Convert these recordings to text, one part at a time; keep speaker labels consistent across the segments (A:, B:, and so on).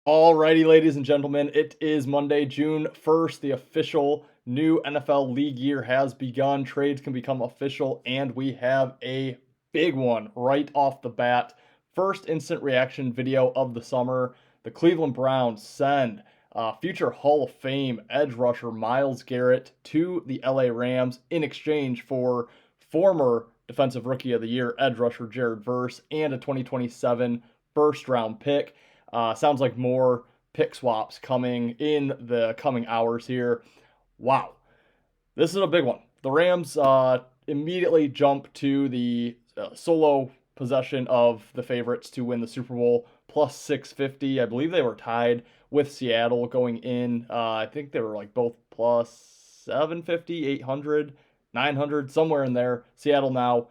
A: Alrighty, ladies and gentlemen, it is Monday, June 1st. The official new NFL league year has begun. Trades can become official, and we have a big one right off the bat. First instant reaction video of the summer. The Cleveland Browns send future Hall of Fame edge rusher Myles Garrett to the LA Rams in exchange for former Defensive Rookie of the Year edge rusher Jared Verse and a 2027 first round pick. Sounds like more pick swaps coming in the coming hours here. Wow, this is a big one. The Rams immediately jump to the solo possession of the favorites to win the Super Bowl, plus 650. I believe they were tied with Seattle going in. I think they were like both plus 750, 800, 900, somewhere in there. Seattle now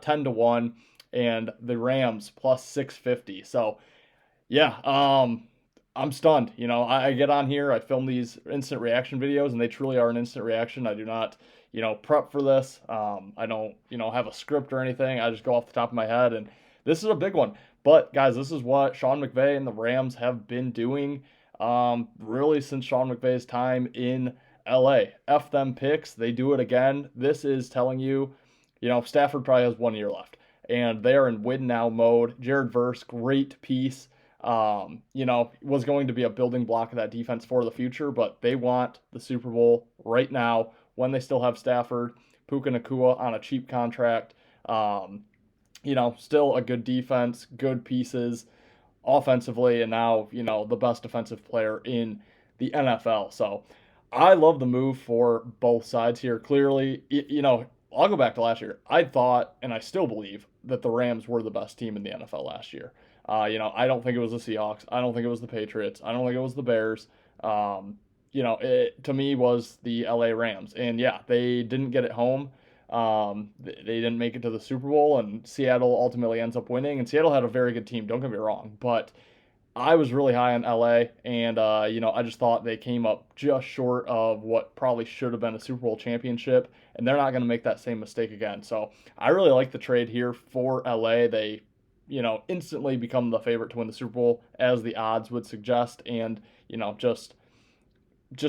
A: 10 to 1, and the Rams plus 650. So yeah, I'm stunned. I get on here, I film these instant reaction videos, and they truly are an instant reaction. I do not, prep for this. I don't, have a script or anything. I just go off the top of my head, and this is a big one. But guys, this is what Sean McVay and the Rams have been doing, really since Sean McVay's time in LA. F them picks, they do it again. This is telling you, Stafford probably has 1 year left, and they are in win now mode. Jared Verse, great piece, was going to be a building block of that defense for the future, but they want the Super Bowl right now when they still have Stafford, Puka Nacua on a cheap contract. Still a good defense, good pieces offensively, and now, the best defensive player in the NFL. So I love the move for both sides here. Clearly, I'll go back to last year. I thought, and I still believe, that the Rams were the best team in the NFL last year. I don't think it was the Seahawks. I don't think it was the Patriots. I don't think it was the Bears. It to me was the LA Rams. And yeah, they didn't get it home. They didn't make it to the Super Bowl, and Seattle ultimately ends up winning. And Seattle had a very good team, don't get me wrong. But I was really high on LA, and I just thought they came up just short of what probably should have been a Super Bowl championship, and they're not going to make that same mistake again. So I really like the trade here for LA. They instantly become the favorite to win the Super Bowl, as the odds would suggest, and just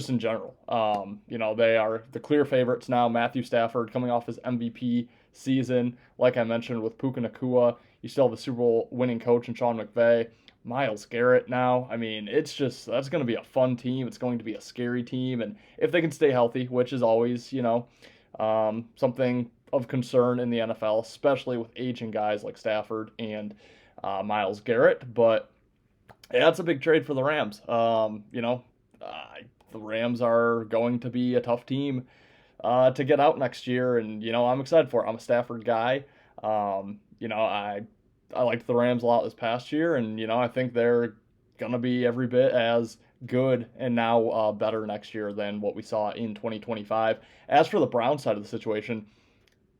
A: in general, they are the clear favorites now. Matthew Stafford coming off his MVP season, like I mentioned with Puka Nacua. You still have the Super Bowl winning coach and Sean McVay. Myles Garrett now. I mean, that's going to be a fun team. It's going to be a scary team, and if they can stay healthy, which is always something of concern in the NFL, especially with aging guys like Stafford and Myles Garrett. But yeah, it's a big trade for the Rams. The Rams are going to be a tough team to get out next year, and I'm excited for it. I'm a Stafford guy. I liked the Rams a lot this past year, and I think they're gonna be every bit as good and now better next year than what we saw in 2025. As for the Browns side of the situation,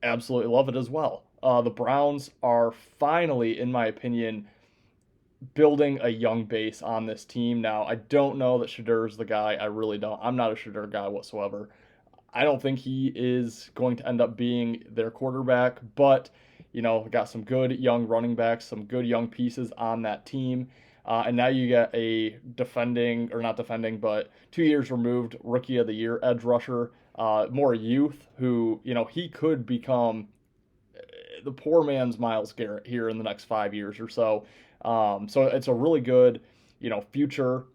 A: absolutely love it as well. The Browns are finally, in my opinion, building a young base on this team. Now, I don't know that Shadur's the guy. I really don't. I'm not a Shadur guy whatsoever. I don't think he is going to end up being their quarterback, but got some good young running backs, some good young pieces on that team. And now you get a defending, or not defending, but 2 years removed rookie of the year edge rusher, more youth, who, he could become the poor man's Myles Garrett here in the next 5 years or so. So it's a really good, future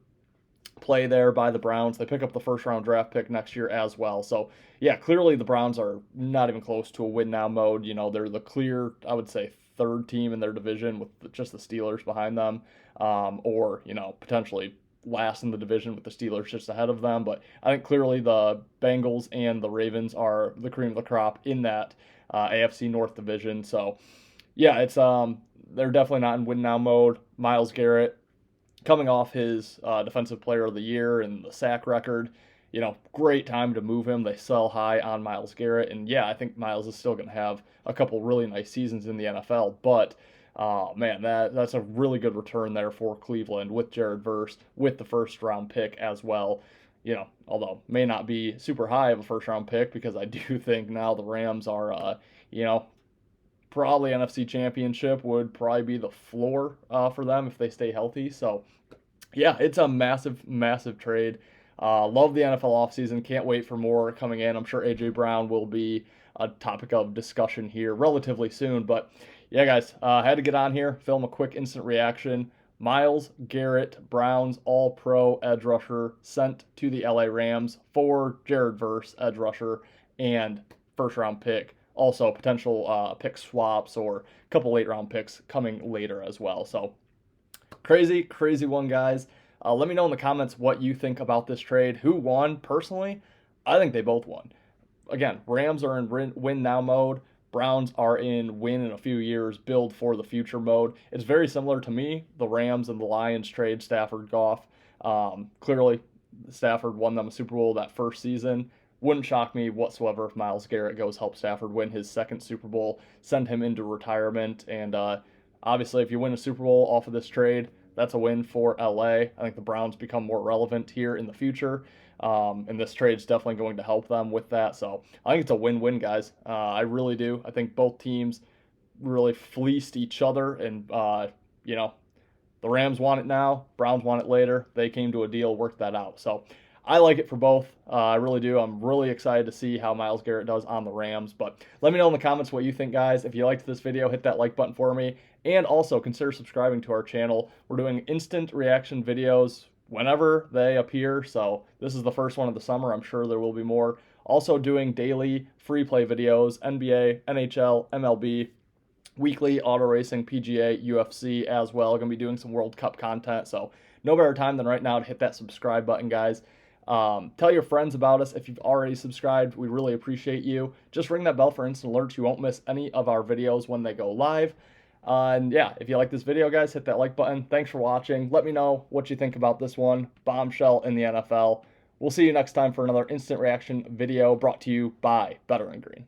A: play there by the Browns. They pick up the first round draft pick next year as well. So yeah, clearly the Browns are not even close to a win now mode. They're the clear, I would say, third team in their division with just the Steelers behind them, or potentially last in the division with the Steelers just ahead of them. But I think clearly the Bengals and the Ravens are the cream of the crop in that AFC North division. So yeah, it's they're definitely not in win now mode. Myles Garrett, coming off his Defensive Player of the Year and the sack record, great time to move him. They sell high on Myles Garrett, and yeah, I think Myles is still going to have a couple really nice seasons in the NFL. But man, that's a really good return there for Cleveland with Jared Verse, with the first round pick as well. Although may not be super high of a first round pick, because I do think now the Rams are, probably NFC Championship would probably be the floor for them if they stay healthy. So Yeah, it's a massive, massive trade. Love the NFL offseason. Can't wait for more coming in. I'm sure AJ Brown will be a topic of discussion here relatively soon. But yeah, guys, had to get on here, film a quick instant reaction. Myles Garrett, Browns All Pro edge rusher, sent to the LA Rams for Jared Verse, edge rusher, and first round pick. Also, potential pick swaps or a couple late round picks coming later as well. So, crazy, crazy one, guys. Let me know in the comments what you think about this trade. Who won? Personally, I think they both won. Again, Rams are in win now mode. Browns are in win in a few years, build for the future mode. It's very similar to me, the Rams and the Lions trade Stafford Goff. Clearly, Stafford won them a Super Bowl that first season. Wouldn't shock me whatsoever if Myles Garrett goes help Stafford win his second Super Bowl, send him into retirement, and obviously, if you win a Super Bowl off of this trade, that's a win for LA. I think the Browns become more relevant here in the future. And this trade is definitely going to help them with that. So I think it's a win-win, guys. I really do. I think both teams really fleeced each other, and you know, the Rams want it now, Browns want it later. They came to a deal, worked that out. So I like it for both. I really do. I'm really excited to see how Myles Garrett does on the Rams. But let me know in the comments what you think, guys. If you liked this video, hit that like button for me. And also consider subscribing to our channel. We're doing instant reaction videos whenever they appear. So this is the first one of the summer. I'm sure there will be more. Also doing daily free play videos, NBA, NHL, MLB, weekly auto racing, PGA, UFC as well. Going to be doing some World Cup content. So no better time than right now to hit that subscribe button, guys. Tell your friends about us if you've already subscribed. We really appreciate you. Just ring that bell for instant alerts. You won't miss any of our videos when they go live. And yeah, if you like this video, guys, hit that like button. Thanks for watching. Let me know what you think about this one. Bombshell in the NFL. We'll see you next time for another instant reaction video brought to you by Better in Green.